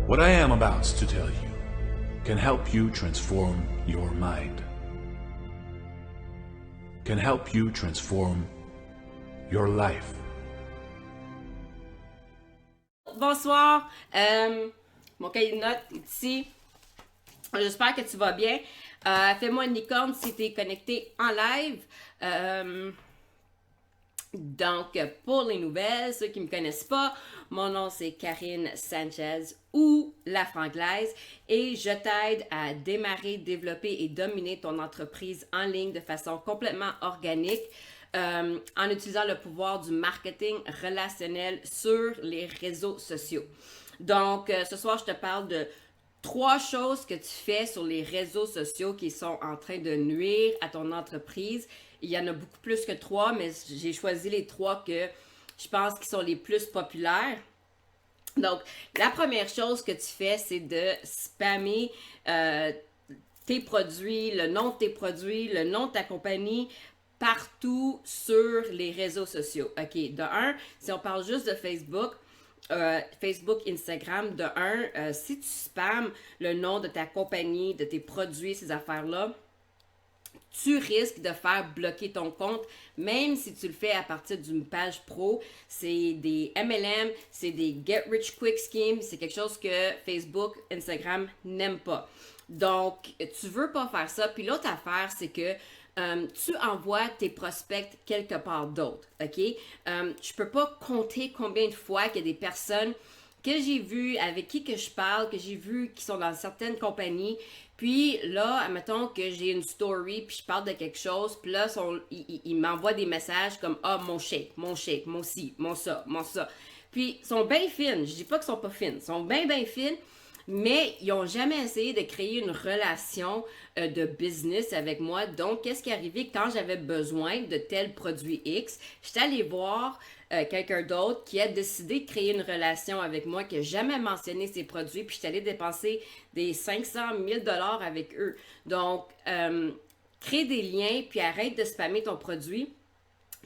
What I am about to tell you can help you transform your mind, can help you transform your life. Bonsoir, mon cahier de notes est ici. J'espère que tu vas bien. Fais-moi une licorne si tu es connecté en live. Donc, pour les nouvelles, ceux qui ne me connaissent pas, mon nom c'est Karine Sanchez ou La Franglaise et je t'aide à démarrer, développer et dominer ton entreprise en ligne de façon complètement organique en utilisant le pouvoir du marketing relationnel sur les réseaux sociaux. Donc, ce soir, je te parle de 3 choses que tu fais sur les réseaux sociaux qui sont en train de nuire à ton entreprise. Il y en a beaucoup plus que 3, mais j'ai choisi les 3 que je pense qui sont les plus populaires. Donc, la première chose que tu fais, c'est de spammer tes produits, le nom de tes produits, le nom de ta compagnie, partout sur les réseaux sociaux. OK, de un, si on parle juste de Facebook, Facebook, Instagram, de un, si tu spammes le nom de ta compagnie, de tes produits, ces affaires-là, tu risques de faire bloquer ton compte, même si tu le fais à partir d'une page pro. C'est des MLM, c'est des Get Rich Quick Schemes, c'est quelque chose que Facebook, Instagram n'aiment pas. Donc, tu veux pas faire ça. Puis l'autre affaire, c'est que tu envoies tes prospects quelque part d'autre, OK? Je peux pas compter combien de fois qu'il y a des personnes que j'ai vues, avec qui que je parle, que j'ai vues qui sont dans certaines compagnies. Puis là, admettons que j'ai une story, puis je parle de quelque chose, puis là, ils m'envoient des messages comme « Ah, mon shake, mon ci, mon ça, mon ça ». Puis, ils sont bien fines. Je dis pas qu'ils sont pas fines. Ils sont bien, bien fines. Mais ils n'ont jamais essayé de créer une relation de business avec moi. Donc, qu'est-ce qui est arrivé quand j'avais besoin de tel produit X? J'étais allée voir quelqu'un d'autre qui a décidé de créer une relation avec moi, qui n'a jamais mentionné ses produits, puis j'étais allée dépenser des 500 000 $ avec eux. Donc, crée des liens, puis arrête de spammer ton produit.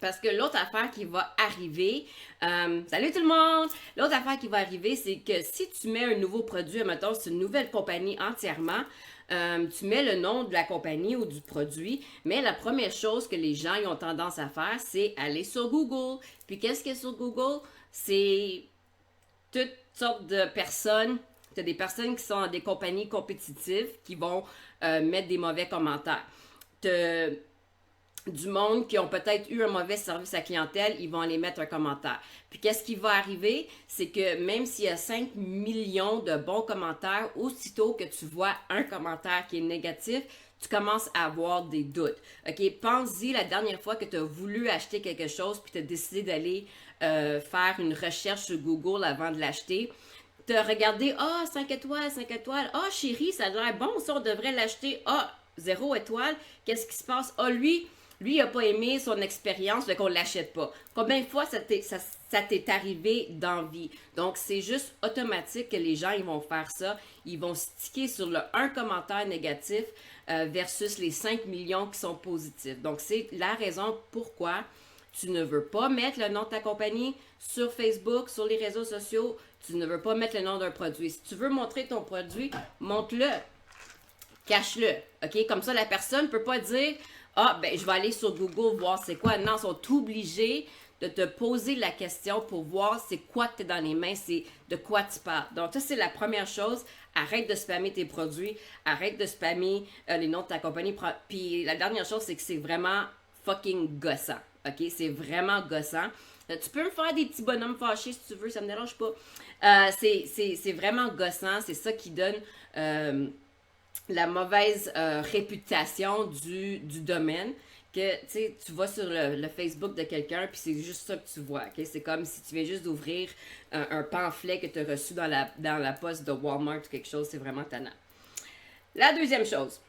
Parce que l'autre affaire qui va arriver, salut tout le monde! L'autre affaire qui va arriver, c'est que si tu mets un nouveau produit, mettons, c'est une nouvelle compagnie entièrement, tu mets le nom de la compagnie ou du produit, mais la première chose que les gens ils ont tendance à faire, c'est aller sur Google. Puis qu'est-ce qu'il y a sur Google? C'est toutes sortes de personnes. Tu as des personnes qui sont dans des compagnies compétitives qui vont mettre des mauvais commentaires. Tu du monde qui ont peut-être eu un mauvais service à clientèle, ils vont aller mettre un commentaire. Puis qu'est-ce qui va arriver? C'est que même s'il y a 5 millions de bons commentaires, aussitôt que tu vois un commentaire qui est négatif, tu commences à avoir des doutes. OK? Pense-y la dernière fois que tu as voulu acheter quelque chose puis tu as décidé d'aller faire une recherche sur Google avant de l'acheter. Tu as regardé, 5 étoiles, 5 étoiles. Chérie, ça a l'air bon, ça, on devrait l'acheter. 0 étoile. Qu'est-ce qui se passe? Lui, il n'a pas aimé son expérience, fait qu'on ne l'achète pas. Combien de fois ça t'est arrivé dans la vie? Donc, c'est juste automatique que les gens ils vont faire ça. Ils vont sticker sur le un commentaire négatif versus les 5 millions qui sont positifs. Donc, c'est la raison pourquoi tu ne veux pas mettre le nom de ta compagnie sur Facebook, sur les réseaux sociaux. Tu ne veux pas mettre le nom d'un produit. Si tu veux montrer ton produit, montre-le. Cache-le. OK? Comme ça, la personne ne peut pas dire je vais aller sur Google voir c'est quoi. Non, ils sont obligés de te poser la question pour voir c'est quoi que tu es dans les mains, c'est de quoi tu parles. Donc, ça, c'est la première chose. Arrête de spammer tes produits. Arrête de spammer les noms de ta compagnie. Puis, la dernière chose, c'est que c'est vraiment fucking gossant. OK? C'est vraiment gossant. Tu peux me faire des petits bonhommes fâchés si tu veux, ça me dérange pas. C'est vraiment gossant. C'est ça qui donne la mauvaise réputation du domaine. Que tu vas sur le Facebook de quelqu'un puis c'est juste ça que tu vois. Okay? C'est comme si tu viens juste d'ouvrir un pamphlet que tu as reçu dans la poste de Walmart ou quelque chose. C'est vraiment tannant. La deuxième chose,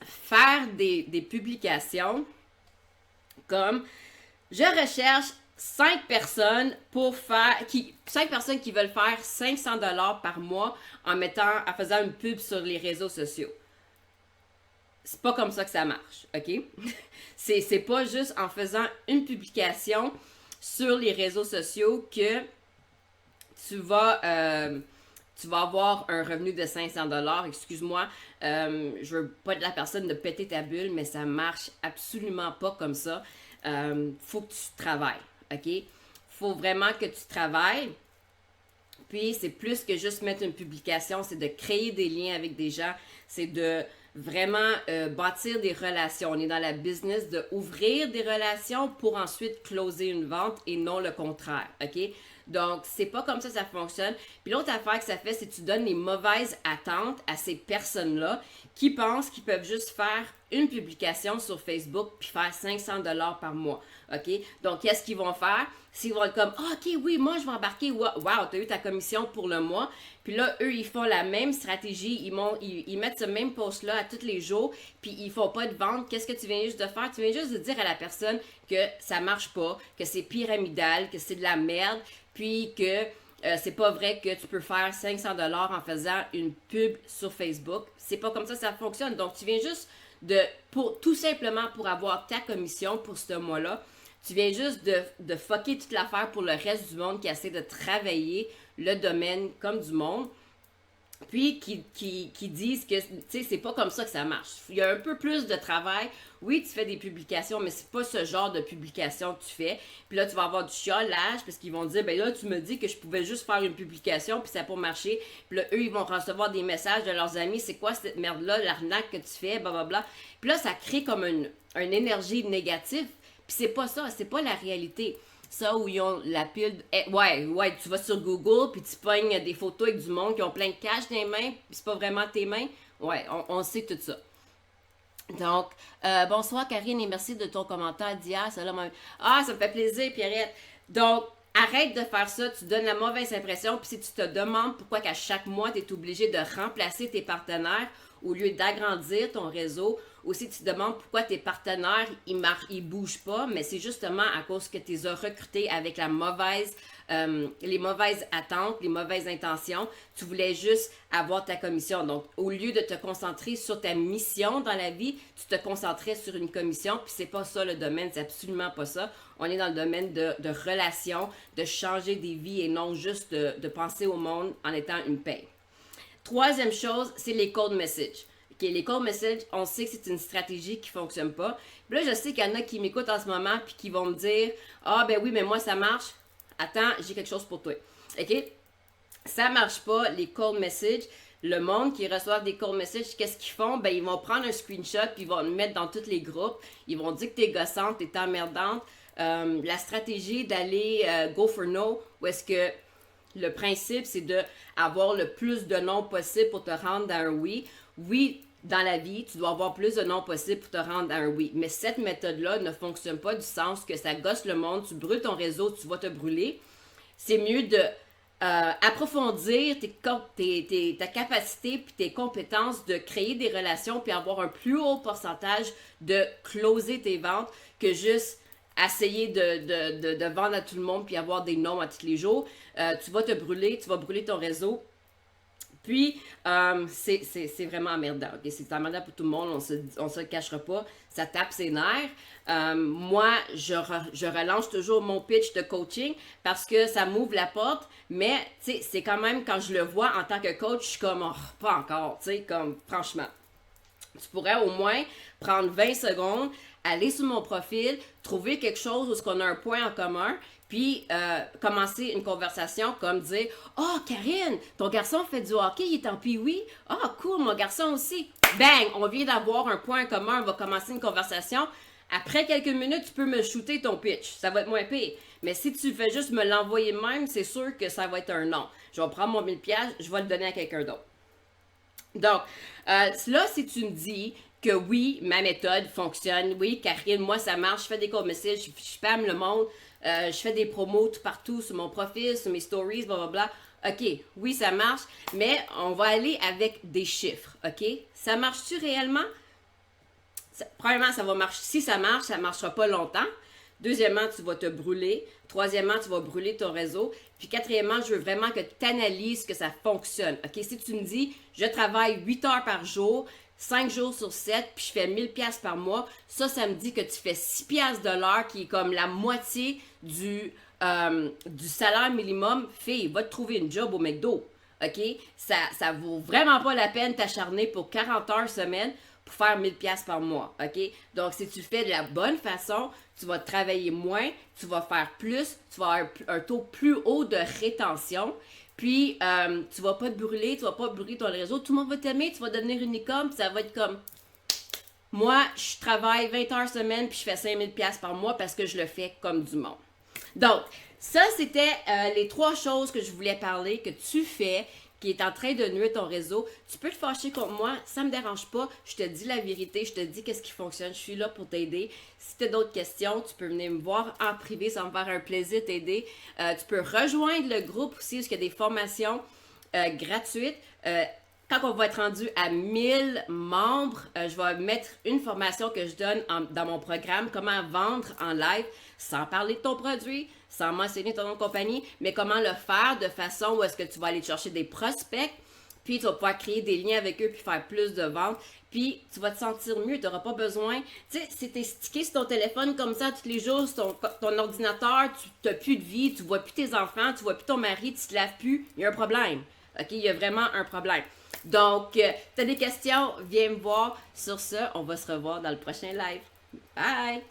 faire des publications comme je recherche 5 personnes qui veulent faire 500 $ par mois en faisant une pub sur les réseaux sociaux. C'est pas comme ça que ça marche, OK? c'est pas juste en faisant une publication sur les réseaux sociaux que tu vas tu vas avoir un revenu de 500$. Excuse-moi, je veux pas être la personne de péter ta bulle, mais ça marche absolument pas comme ça. Faut que tu travailles, OK? Faut vraiment que tu travailles. Puis, c'est plus que juste mettre une publication, c'est de créer des liens avec des gens, c'est de vraiment bâtir des relations. On est dans la business de ouvrir des relations pour ensuite closer une vente et non le contraire, OK? Donc, c'est pas comme ça fonctionne. Puis l'autre affaire que ça fait, c'est que tu donnes les mauvaises attentes à ces personnes-là qui pensent qu'ils peuvent juste faire une publication sur Facebook puis faire 500$ par mois, OK? Donc, qu'est-ce qu'ils vont faire? S'ils vont être comme, ah, OK, oui, moi, je vais embarquer. Wow, tu as eu ta commission pour le mois. Puis là, eux, ils font la même stratégie. Ils mettent ce même post-là à tous les jours. Puis ils font pas de vente. Qu'est-ce que tu viens juste de faire? Tu viens juste de dire à la personne que ça marche pas, que c'est pyramidal, que c'est de la merde, puis que c'est pas vrai que tu peux faire 500$ en faisant une pub sur Facebook. C'est pas comme ça fonctionne. Donc, tu viens juste tout simplement pour avoir ta commission pour ce mois-là, tu viens juste de fucker toute l'affaire pour le reste du monde qui essaie de travailler le domaine comme du monde. Puis qui disent que, tu sais, c'est pas comme ça que ça marche. Il y a un peu plus de travail. Oui, tu fais des publications, mais c'est pas ce genre de publication que tu fais. Puis là, tu vas avoir du chiolage parce qu'ils vont dire, ben là, tu me dis que je pouvais juste faire une publication puis ça n'a pas marché. Puis là, eux, ils vont recevoir des messages de leurs amis. C'est quoi cette merde-là, l'arnaque que tu fais, blablabla. Puis là, ça crée comme une énergie négative. Puis c'est pas ça, c'est pas la réalité. Ça où ils ont la pile... Ouais, tu vas sur Google, puis tu pognes des photos avec du monde qui ont plein de cash dans les mains, puis c'est pas vraiment tes mains. Ouais, on sait tout ça. Donc, bonsoir Karine et merci de ton commentaire d'hier. Ça me fait plaisir, Pierrette. Donc, arrête de faire ça, tu donnes la mauvaise impression, puis si tu te demandes pourquoi qu'à chaque mois, tu es obligé de remplacer tes partenaires au lieu d'agrandir ton réseau, ou si tu te demandes pourquoi tes partenaires, ils bougent pas, mais c'est justement à cause que tu les as recrutés avec les mauvaises attentes, les mauvaises intentions. Tu voulais juste avoir ta commission. Donc, au lieu de te concentrer sur ta mission dans la vie, tu te concentrais sur une commission, puis c'est pas ça le domaine, c'est absolument pas ça. On est dans le domaine de relations, de changer des vies et non juste de penser au monde en étant une paye. Troisième chose, c'est les cold messages. Okay, les cold messages, on sait que c'est une stratégie qui ne fonctionne pas. Puis là, je sais qu'il y en a qui m'écoutent en ce moment puis qui vont me dire « Ah, ben oui, mais moi, ça marche. Attends, j'ai quelque chose pour toi. » OK? Ça ne marche pas, les cold messages. Le monde qui reçoit des cold messages, qu'est-ce qu'ils font? Ben, ils vont prendre un screenshot puis ils vont le mettre dans tous les groupes. Ils vont dire que t'es gossante, t'es emmerdante. La stratégie d'aller go for no, où est-ce que le principe, c'est d'avoir le plus de noms possible pour te rendre à un oui. Oui, dans la vie, tu dois avoir plus de noms possible pour te rendre à un oui. Mais cette méthode-là ne fonctionne pas du sens que ça gosse le monde, tu brûles ton réseau, tu vas te brûler. C'est mieux de approfondir ta capacité puis tes compétences de créer des relations puis avoir un plus haut pourcentage de closer tes ventes que juste essayer de vendre à tout le monde puis avoir des noms à tous les jours. Tu vas te brûler, tu vas brûler ton réseau. Puis, c'est vraiment emmerdant. Okay? C'est emmerdant pour tout le monde, on se le cachera pas. Ça tape ses nerfs. Moi, je relance toujours mon pitch de coaching parce que ça m'ouvre la porte. Mais, tu sais, c'est quand même, quand je le vois en tant que coach, je suis comme, oh, pas encore, tu sais, comme, franchement. Tu pourrais au moins prendre 20 secondes, aller sur mon profil, trouver quelque chose où on a un point en commun, puis commencer une conversation comme dire « Oh, Karine, ton garçon fait du hockey, il est en pee-wee. Ah, oh, cool, mon garçon aussi. » Bang, on vient d'avoir un point en commun, on va commencer une conversation. Après quelques minutes, tu peux me shooter ton pitch. Ça va être moins pire. Mais si tu fais juste me l'envoyer même, c'est sûr que ça va être un non. Je vais prendre mon 1000$, je vais le donner à quelqu'un d'autre. Donc, là, si tu me dis que oui, ma méthode fonctionne, oui, Karine, moi, ça marche, je fais des cold messages, je spam le monde, je fais des promos tout partout sur mon profil, sur mes stories, blablabla. OK, oui, ça marche, mais on va aller avec des chiffres, OK? Ça marche-tu réellement? Premièrement, ça va marcher. Si ça marche, ça ne marchera pas longtemps. Deuxièmement, tu vas te brûler. Troisièmement, tu vas brûler ton réseau. Puis quatrièmement, je veux vraiment que tu analyses que ça fonctionne. OK, si tu me dis, je travaille 8 heures par jour, 5 jours sur 7, puis je fais 1000$ par mois, ça me dit que tu fais 6$ de l'heure, qui est comme la moitié du salaire minimum. Fille, va te trouver une job au McDo. OK? Ça vaut vraiment pas la peine t'acharner pour 40 heures semaine pour faire 1000$ par mois, OK? Donc, si tu fais de la bonne façon, tu vas travailler moins, tu vas faire plus, tu vas avoir un taux plus haut de rétention, puis tu vas pas te brûler, tu vas pas brûler ton réseau, tout le monde va t'aimer, tu vas devenir une icône, puis ça va être comme... Moi, je travaille 20 heures semaine, puis je fais 5000$ par mois parce que je le fais comme du monde. Donc, ça, c'était les 3 choses que je voulais parler, que tu fais, qui est en train de nuire ton réseau. Tu peux te fâcher contre moi, ça me dérange pas. Je te dis la vérité, je te dis qu'est-ce qui fonctionne. Je suis là pour t'aider. Si tu as d'autres questions, tu peux venir me voir en privé, ça va me faire un plaisir de t'aider. Tu peux rejoindre le groupe aussi, parce qu'il y a des formations gratuites. Quand on va être rendu à 1000 membres, je vais mettre une formation que je donne dans mon programme, comment vendre en live, sans parler de ton produit, sans mentionner ton nom de compagnie, mais comment le faire de façon où est-ce que tu vas aller chercher des prospects, puis tu vas pouvoir créer des liens avec eux, puis faire plus de ventes, puis tu vas te sentir mieux, tu n'auras pas besoin, tu sais, si tu es stické sur ton téléphone comme ça tous les jours, sur ton ordinateur, tu n'as plus de vie, tu vois plus tes enfants, tu vois plus ton mari, tu te laves plus, il y a un problème, ok, il y a vraiment un problème. Donc, tu as des questions, viens me voir. Sur ce, on va se revoir dans le prochain live. Bye!